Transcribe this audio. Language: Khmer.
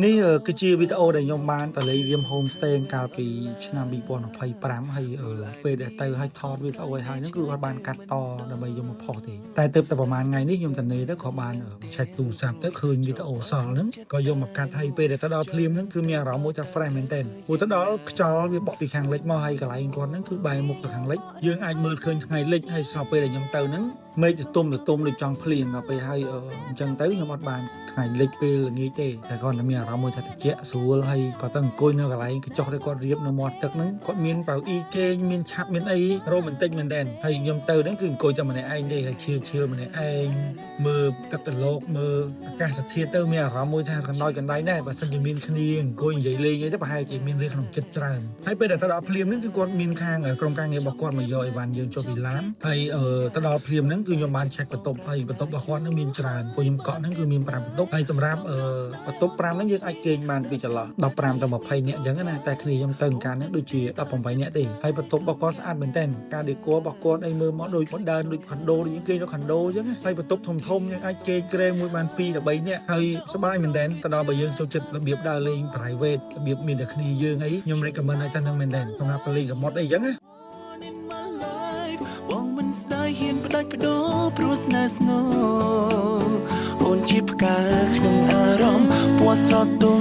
នេះគឺជាវីដេអូដែលខ្ញុំបានទៅលេងរៀម homestay កាលពីឆ្នាំ2025ហើយពេលដែលទៅឲ្យថតវីដេអូឲ្យហើយហ្នឹងគឺគាត់បានកាត់តដើម្បីយកមកផុសទេតែទៅតែប្រហែលថ្ងៃនេះខ្ញុំទៅនេទៅក៏បានឆែកទូរស័ព្ទទៅឃើញវីដេអូសល់ហ្នឹងក៏យកមកកាត់ឲ្យពេលដែលទៅដល់ភ្លាមហ្នឹងគឺមានអារម្មណ៍មួយថា fresh មែនទែនព្រោះទៅដល់ខ្យល់វាបក់ពីខាងលិចមកហើយកន្លែងគាត់ហ្នឹងគឺបែរមុខទៅខាងលិចយើងអាចមើលឃើញថ្ងៃលិចហើយស្របពេលដែលខ្ញុំទៅហ្នឹងមេឃទៅទុំដូចចង់ភ្លៀងដល់ពេលហើយអញ្ចឹងទៅខ្ញុំអត់បានថ្ងៃលិចពេលល្ងាចទេតែគាត់តែមានអារម្មណ៍មួយថាត្រជាក់ស្រួលហើយគាត់ទៅអង្គុយនៅកន្លែងកញ្ចុះដែលគាត់រៀបនៅមាត់ទឹកហ្នឹងគាត់មានប៉ៅអ៊ីគេងមានឆាប់មានអីរ៉ូមែនទិកមែនដែរហើយខ្ញុំទៅហ្នឹងគឺអង្គុយតែម្នាក់ឯងទេហើយឈៀលម្នាក់ឯងមើលទឹកទន្លោកមើលអាកាសធាតុទៅមានអារម្មណ៍មួយថាកណ្ដោយកណ្ដៃដែរបើសិនជាមានគ្នាអង្គុយនិយាយលេងអីទៅប្រហែលជាមានរឿងក្នុងចិត្តច្រើនហើយពេលដែលទៅដល់ភ្លាមហ្នឹងគឺគាត់មានខាងក្រុមការងាររបស់គាត់មកយកអីវ៉ាន់យើងចុះពីឡានហើយទៅដល់ភ្លាមហ្នឹងគឺខ្ញុំបានឆែកបន្ទប់ហើយបន្ទប់របស់គាត់ហ្នឹងមានច្រើនពួកខ្ញុំកក់ហ្នឹងគឺមាន5បន្ទប់ហើយសម្រាប់បន្ទប់5ហ្នឹងយើងអាចគេងបានពីចន្លោះ15ទៅ20នាក់អញ្ចឹងណាតែគ្នាខ្ញុំទៅកាលហ្នឹងដូចជា18នាក់ទេហើយបន្ទប់របស់គាត់ស្អាតមែនតើការដេក័ររបស់គាត់អីមើលមកដូច modern ដូច condo ដូចយើងគេងនៅ condo អញ្ចឹងហើយបន្ទប់ធំយើងអាចគេងក្រែមួយបាន2ទៅ3នាក់ហើយសប្បាយមែនតើទៅដល់បើយើងចូលចិត្តរបៀបដើរលេង private របៀបមានតែគ្នាយើងអីខ្ញុំ recommend ឲ្យទៅនឹងមែនតើសម្រាប់លេងសមុទ្រអីអញ្ចឹងណាបងមិនស្ដាយហ៊ានផ្ដាច់បដោព្រោះស្នេហ៍ស្នូអូនជាផ្កាក្នុងអារម្មណ៍ពណ៌ស្រទទូ